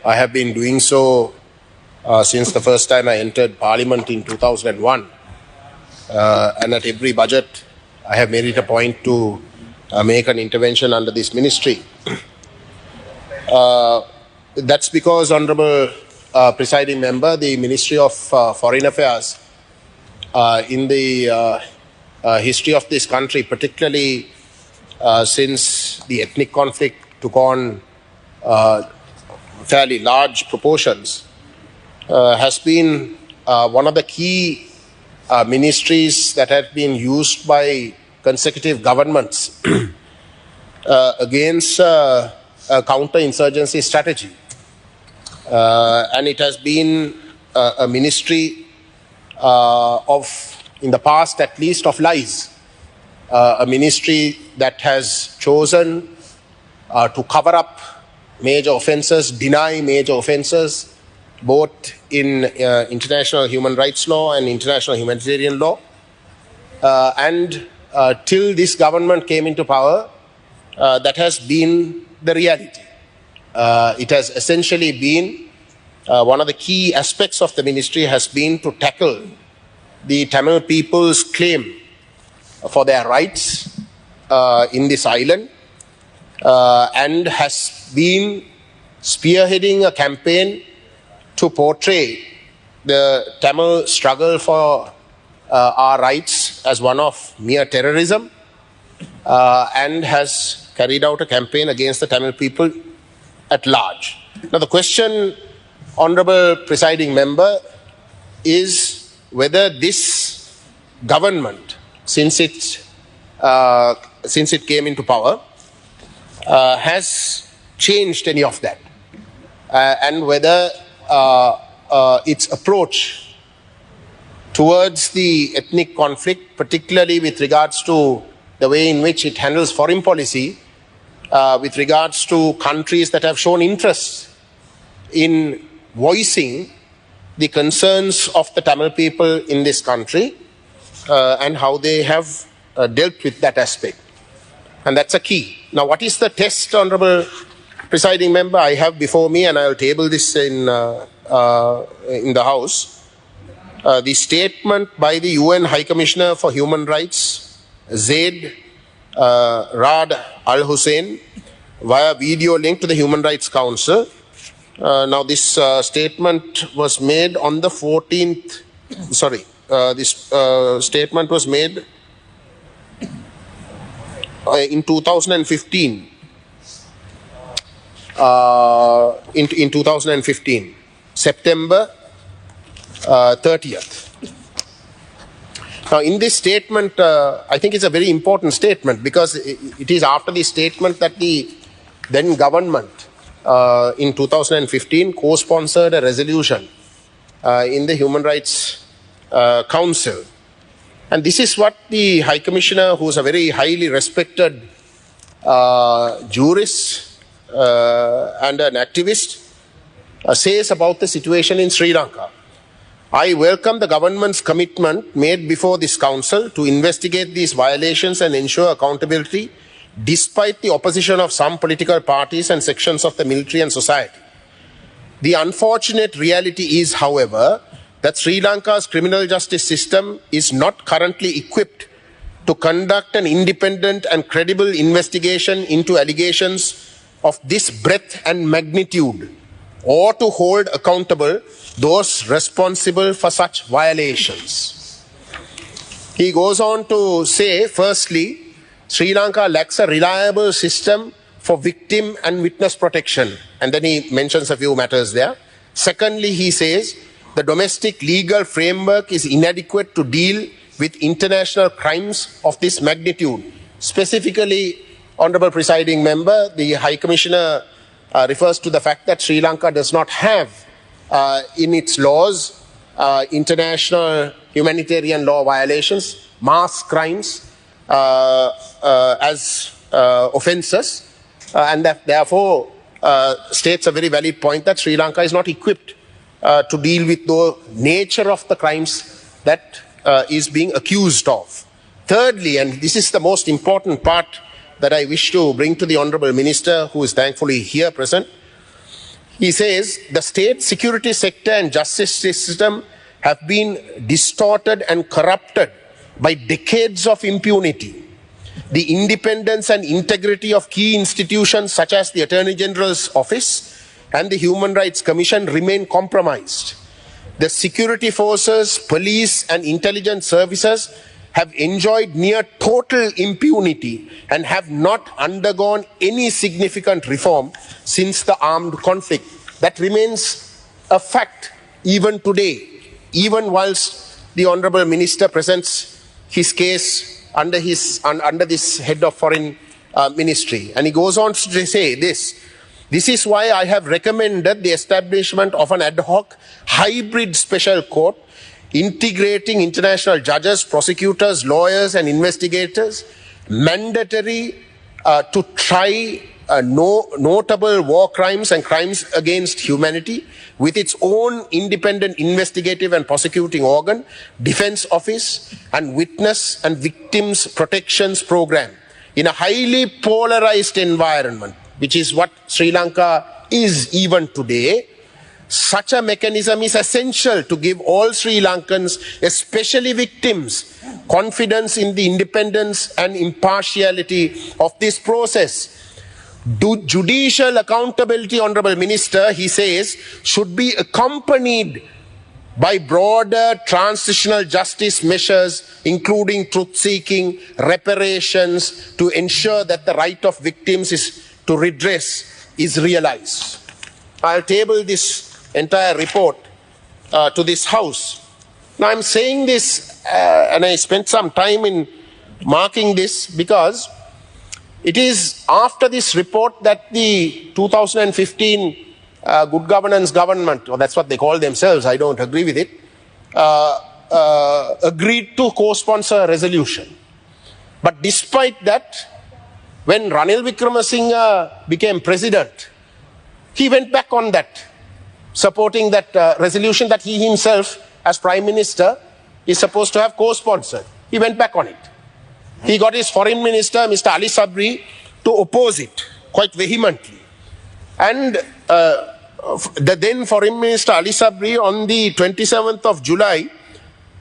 I have been doing so since the first time I entered Parliament in 2001. And at every budget, I have made it a point to make an intervention under this ministry. That's because, Honourable Presiding Member, the Ministry of Foreign Affairs in the history of this country, particularly since the ethnic conflict took on fairly large proportions, has been one of the key ministries that have been used by consecutive governments against a counter-insurgency strategy. And it has been a ministry in the past at least, of lies. A ministry that has chosen to cover up major offences, deny major offences, both in international human rights law and international humanitarian law. And till this government came into power, that has been the reality. It has essentially been one of the key aspects of the ministry has been to tackle the Tamil people's claim for their rights in this island, and has been spearheading a campaign to portray the Tamil struggle for our rights as one of mere terrorism, and has carried out a campaign against the Tamil people at large. Now, the question, Honourable Presiding Member, is whether this government, since it came into power, has changed any of that, and whether its approach towards the ethnic conflict, particularly with regards to the way in which it handles foreign policy, with regards to countries that have shown interest in voicing the concerns of the Tamil people in this country, and how they have dealt with that aspect. And that's a key. Now, what is the test, Honourable Presiding Member? I have before me, and I will table this in the House, the statement by the UN High Commissioner for Human Rights, Zaid Rad Al Hussein, via video link to the Human Rights Council. Now, this statement was made on the 14th. This statement was made in 2015. In 2015, September 30th. Now, in this statement, I think it's a very important statement, because it is after the statement that the then government in 2015 co-sponsored a resolution in the Human Rights Council. And this is what the High Commissioner, who is a very highly respected jurist and an activist, says about the situation in Sri Lanka. I welcome the government's commitment made before this council to investigate these violations and ensure accountability, despite the opposition of some political parties and sections of the military and society. The unfortunate reality is, however, that Sri Lanka's criminal justice system is not currently equipped to conduct an independent and credible investigation into allegations of this breadth and magnitude, or to hold accountable those responsible for such violations. He goes on to say, firstly, Sri Lanka lacks a reliable system for victim and witness protection. And then he mentions a few matters there. Secondly, he says, the domestic legal framework is inadequate to deal with international crimes of this magnitude. Specifically, Honourable Presiding Member, the High Commissioner refers to the fact that Sri Lanka does not have in its laws international humanitarian law violations, mass crimes as offences, and that therefore states a very valid point that Sri Lanka is not equipped to deal with the nature of the crimes that is being accused of. Thirdly, and this is the most important part that I wish to bring to the Honourable Minister, who is thankfully here present, he says the state security sector and justice system have been distorted and corrupted by decades of impunity. The independence and integrity of key institutions such as the Attorney General's Office and the Human Rights Commission remain compromised. The security forces, police and intelligence services have enjoyed near total impunity and have not undergone any significant reform since the armed conflict. That remains a fact even today, even whilst the Honourable Minister presents his case under this head of foreign ministry. And he goes on to say this. This is why I have recommended the establishment of an ad hoc hybrid special court integrating international judges, prosecutors, lawyers and investigators, mandatory to try notable war crimes and crimes against humanity with its own independent investigative and prosecuting organ, defense office and witness and victims protections program in a highly polarized environment, which is what Sri Lanka is even today. Such a mechanism is essential to give all Sri Lankans, especially victims, confidence in the independence and impartiality of this process. Judicial accountability, Honourable Minister, he says, should be accompanied by broader transitional justice measures, including truth-seeking, reparations, to ensure that the right of victims to redress is realized. I'll table this entire report to this House. Now I'm saying this and I spent some time in marking this because it is after this report that the 2015 Good Governance Government, or that's what they call themselves, I don't agree with it, agreed to co-sponsor a resolution. But despite that, when Ranil Wickremesinghe became president, he went back on that, supporting that resolution that he himself, as Prime Minister, is supposed to have co-sponsored. He went back on it. He got his Foreign Minister, Mr. Ali Sabri, to oppose it quite vehemently. And the then Foreign Minister Ali Sabri, on the 27th of July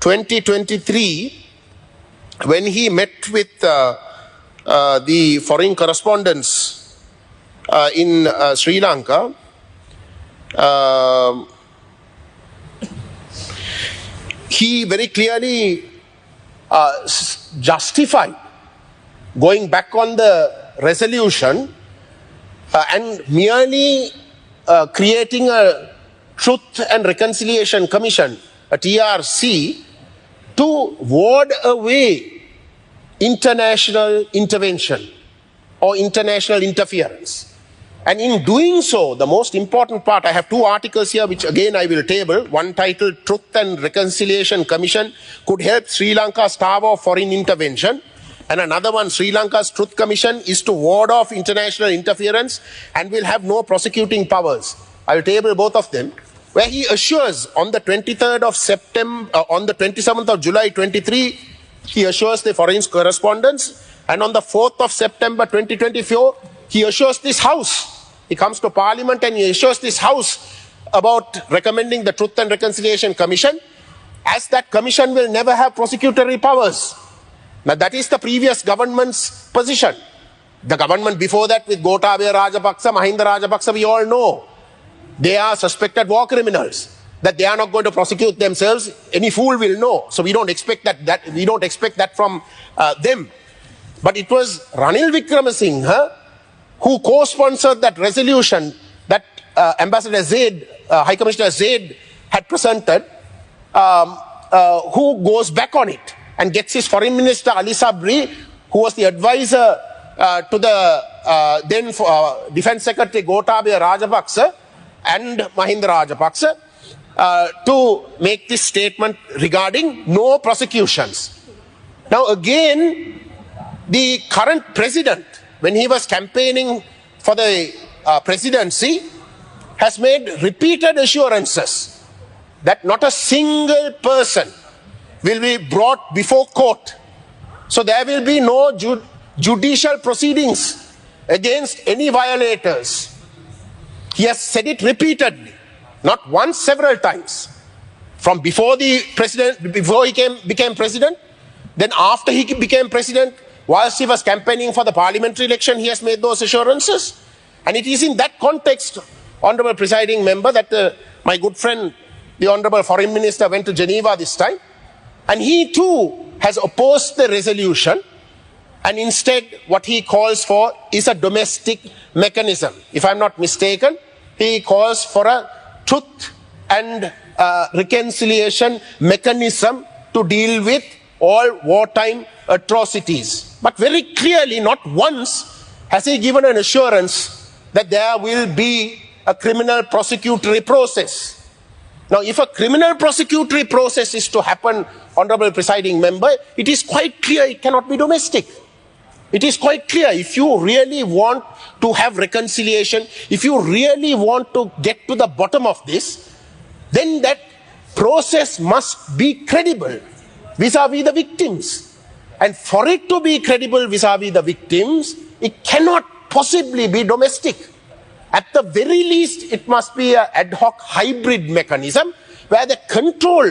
2023, when he met with the foreign correspondents in Sri Lanka, he very clearly justified going back on the resolution and merely creating a Truth and Reconciliation Commission, a TRC, to ward away international intervention or international interference. And in doing so, the most important part, I have two articles here which again I will table. One titled Truth and Reconciliation Commission could help Sri Lanka starve of foreign intervention. And another one, Sri Lanka's Truth Commission is to ward off international interference and will have no prosecuting powers. I will table both of them, where he assures on the 23rd of September, on the 27th of July 23, he assures the foreign correspondents, and on the 4th of September 2024, he assures this House. He comes to Parliament and he assures this House about recommending the Truth and Reconciliation Commission, as that commission will never have prosecutory powers. Now that is the previous government's position. The government before that with Gotabaya Rajapaksa, Mahinda Rajapaksa, we all know they are suspected war criminals, that they are not going to prosecute themselves. Any fool will know. So we don't expect that from them. But it was Ranil Wickremesinghe who co-sponsored that resolution that Ambassador Zaid, High Commissioner Zaid had presented, who goes back on it and gets his Foreign Minister Ali Sabri, who was the advisor to the then Defense Secretary Gotabaya Rajapaksa and Mahinda Rajapaksa, to make this statement regarding no prosecutions. Now again, the current president, when he was campaigning for the presidency has made repeated assurances that not a single person will be brought before court. So there will be no judicial proceedings against any violators. He has said it repeatedly, not once, several times. From before he became president, then after he became president, whilst he was campaigning for the parliamentary election, he has made those assurances. And it is in that context, Honourable Presiding Member, that my good friend, the Honourable Foreign Minister, went to Geneva this time. And he too has opposed the resolution. And instead, what he calls for is a domestic mechanism. If I'm not mistaken, he calls for a truth and reconciliation mechanism to deal with all wartime atrocities. But very clearly, not once has he given an assurance that there will be a criminal prosecutory process. Now, if a criminal prosecutory process is to happen, Honourable Presiding Member, it is quite clear it cannot be domestic. It is quite clear, if you really want to have reconciliation, if you really want to get to the bottom of this, then that process must be credible vis-à-vis the victims. And for it to be credible vis-à-vis the victims, it cannot possibly be domestic. At the very least, it must be an ad hoc hybrid mechanism where the control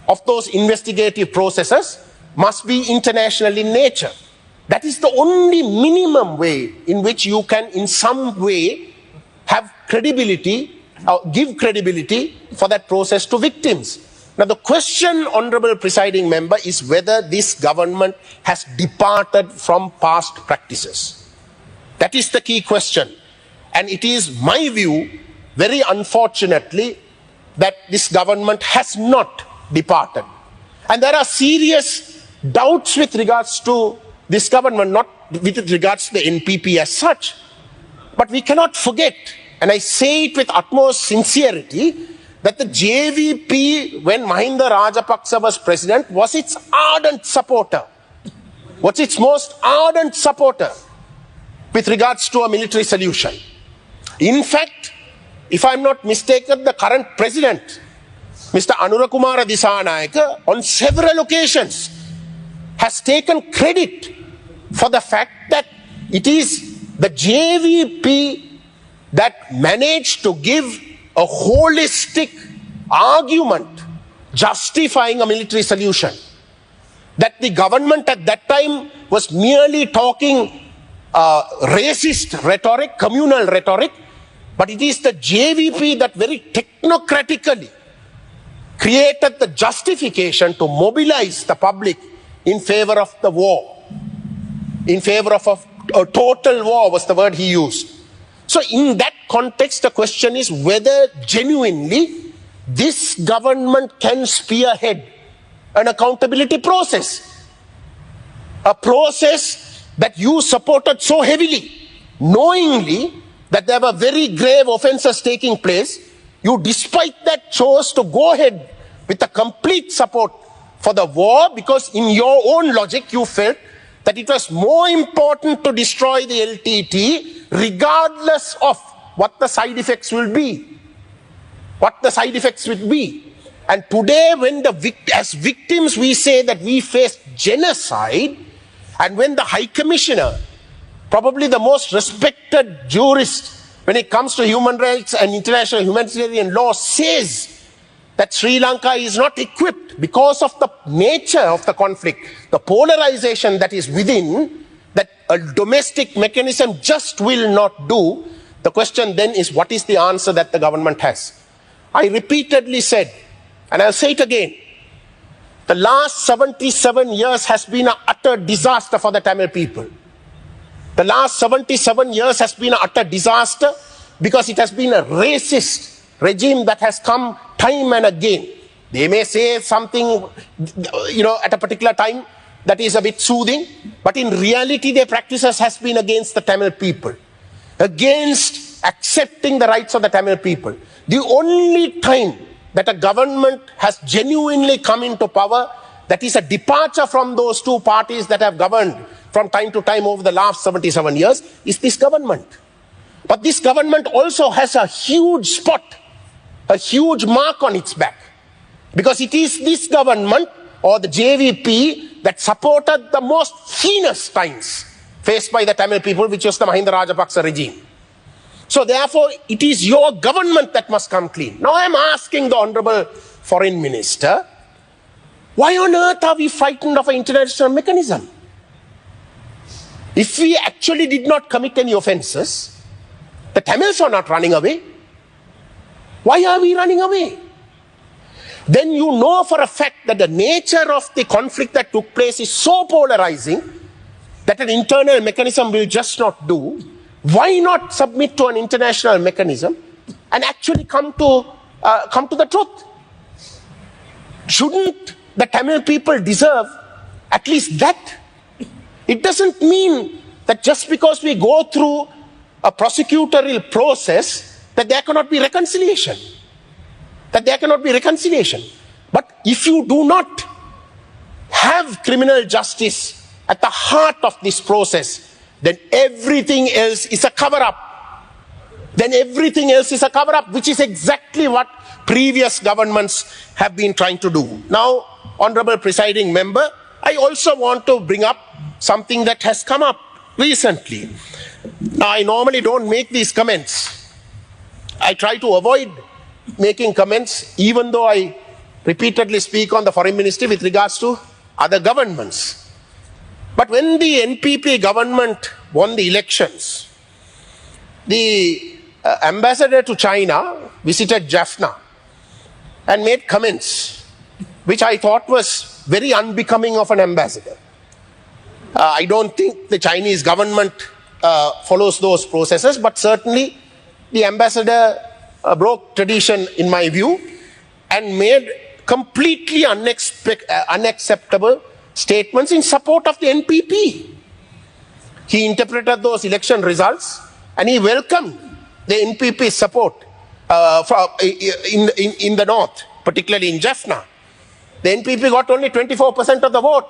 of those investigative processes must be international in nature. That is the only minimum way in which you can in some way have credibility, or give credibility for that process to victims. Now the question, Honourable Presiding Member, is whether this government has departed from past practices. That is the key question. And it is my view, very unfortunately, that this government has not departed. And there are serious doubts with regards to this government, not with regards to the NPP as such. But we cannot forget, and I say it with utmost sincerity, that the JVP, when Mahinda Rajapaksa was president, was its ardent supporter. Was its most ardent supporter with regards to a military solution. In fact, if I'm not mistaken, the current president, Mr. Anura Kumara Dissanayake, on several occasions has taken credit for the fact that it is the JVP that managed to give a holistic argument justifying a military solution. That the government at that time was merely talking racist rhetoric, communal rhetoric, but it is the JVP that very technocratically created the justification to mobilize the public in favor of the war. In favor of a total war was the word he used. So in that context, the question is whether genuinely this government can spearhead an accountability process. A process that you supported so heavily, knowingly that there were very grave offences taking place. You, despite that, chose to go ahead with the complete support for the war because in your own logic you felt that it was more important to destroy the LTT regardless of what the side effects will be. What the side effects will be. And today when as victims we say that we face genocide, and when the High Commissioner, probably the most respected jurist when it comes to human rights and international humanitarian law, says that Sri Lanka is not equipped because of the nature of the conflict, the polarization that is within, that a domestic mechanism just will not do. The question then is, what is the answer that the government has? I repeatedly said, and I'll say it again, the last 77 years has been an utter disaster for the Tamil people. The last 77 years has been an utter disaster because it has been a racist regime that has come time and again. They may say something, at a particular time that is a bit soothing, but in reality their practices has been against the Tamil people, against accepting the rights of the Tamil people. The only time that a government has genuinely come into power that is a departure from those two parties that have governed from time to time over the last 77 years is this government. But this government also has a huge spot, a huge mark on its back. Because it is this government or the JVP that supported the most heinous times faced by the Tamil people, which was the Mahinda Rajapaksa regime. So therefore, it is your government that must come clean. Now I am asking the Honorable Foreign Minister, why on earth are we frightened of an international mechanism? If we actually did not commit any offences, the Tamils are not running away. Why are we running away? Then you know for a fact that the nature of the conflict that took place is so polarizing that an internal mechanism will just not do. Why not submit to an international mechanism and actually come to the truth? Shouldn't the Tamil people deserve at least that? It doesn't mean that just because we go through a prosecutorial process that there cannot be reconciliation. That there cannot be reconciliation. But if you do not have criminal justice at the heart of this process, then everything else is a cover-up. Then everything else is a cover-up, which is exactly what previous governments have been trying to do. Now, Honorable Presiding Member, I also want to bring up something that has come up recently. Now, I normally don't make these comments. I try to avoid making comments, even though I repeatedly speak on the Foreign Ministry with regards to other governments. But when the NPP government won the elections, the ambassador to China visited Jaffna and made comments which I thought was very unbecoming of an ambassador. I don't think the Chinese government follows those processes, but certainly the ambassador broke tradition in my view and made completely unacceptable statements in support of the NPP. He interpreted those election results and he welcomed the NPP support in the north, particularly in Jaffna. The NPP got only 24% of the vote.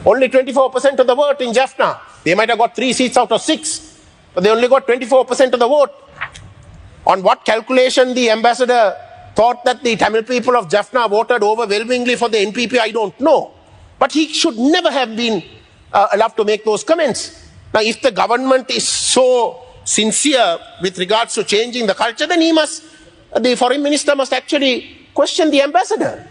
Only 24% of the vote in Jaffna. They might have got 3 seats out of 6, but they only got 24% of the vote. On what calculation the ambassador thought that the Tamil people of Jaffna voted overwhelmingly for the NPP, I don't know. But he should never have been allowed to make those comments. Now, if the government is so sincere with regards to changing the culture, then the foreign minister must actually question the ambassador.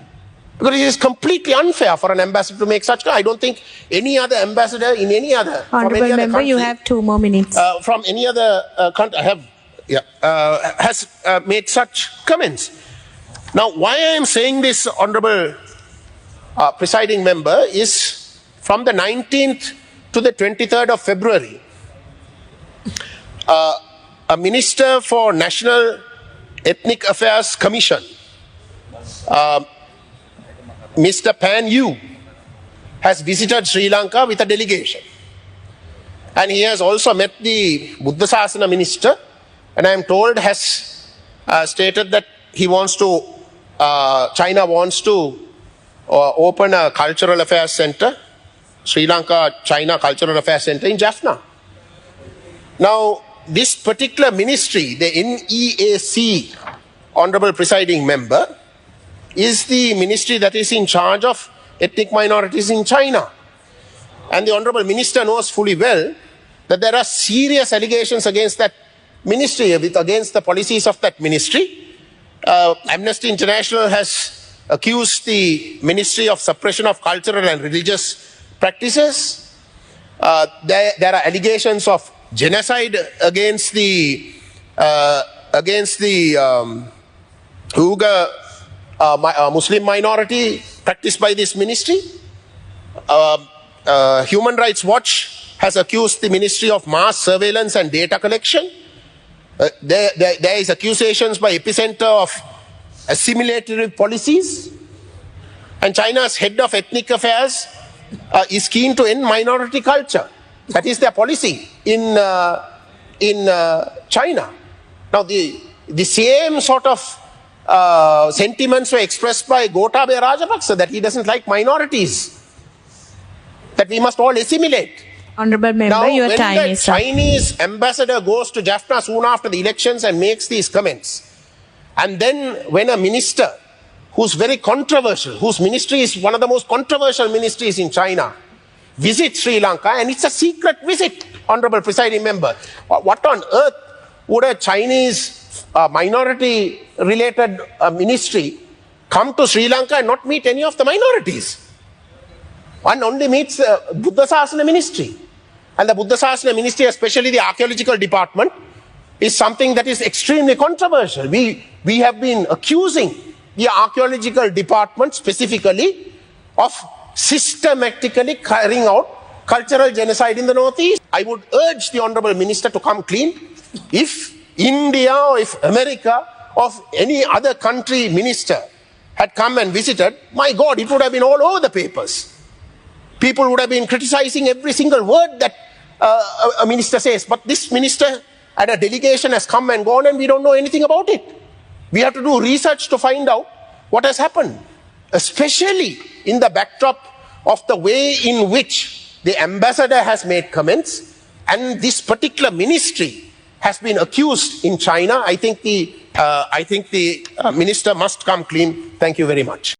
Because it is completely unfair for an ambassador to make such. I don't think any other ambassador in any other Honorable Member, country, you have 2 more minutes. From any other country has made such comments. Now, why I am saying this, Honorable Presiding Member, is from the 19th to the 23rd of February, a Minister for National Ethnic Affairs Commission, Mr. Pan Yu, has visited Sri Lanka with a delegation. And he has also met the Buddha Sasana Minister, and I am told has stated that he wants to, China wants to open a cultural affairs center, Sri Lanka China Cultural Affairs Center in Jaffna. Now, this particular ministry, the NEAC, Honorable Presiding Member, is the ministry that is in charge of ethnic minorities in China. And the Honorable Minister knows fully well that there are serious allegations against that ministry, against the policies of that ministry. Amnesty International has accused the Ministry of Suppression of Cultural and Religious Practices. There are allegations of genocide against the Uyghur Muslim minority practiced by this ministry. Human Rights Watch has accused the Ministry of Mass Surveillance and Data Collection. There is accusations by Epicenter of assimilatory policies. And China's head of ethnic affairs is keen to end minority culture. That is their policy in China. Now, the same sort of sentiments were expressed by Gotabaya Rajapaksa, that he doesn't like minorities, that we must all assimilate. Honorable member, Now, your when time the is up. Chinese ambassador goes to Jaffna soon after the elections and makes these comments, and then when a minister who's very controversial, whose ministry is one of the most controversial ministries in China, visits Sri Lanka, and it's a secret visit, Honorable Presiding Member. What on earth would a Chinese minority-related ministry come to Sri Lanka and not meet any of the minorities? One only meets Buddha Sasana ministry. And the Buddha Sasana ministry, especially the archaeological department, is something that is extremely controversial. We have been accusing the archaeological department specifically of systematically carrying out cultural genocide in the Northeast. I would urge the Honourable Minister to come clean. If India or if America or if any other country minister had come and visited, my God, it would have been all over the papers. People would have been criticizing every single word that a minister says. But this minister and a delegation has come and gone and we don't know anything about it. We have to do research to find out what has happened, especially in the backdrop of the way in which the ambassador has made comments and this particular ministry has been accused in China. I think the minister must come clean. Thank you very much.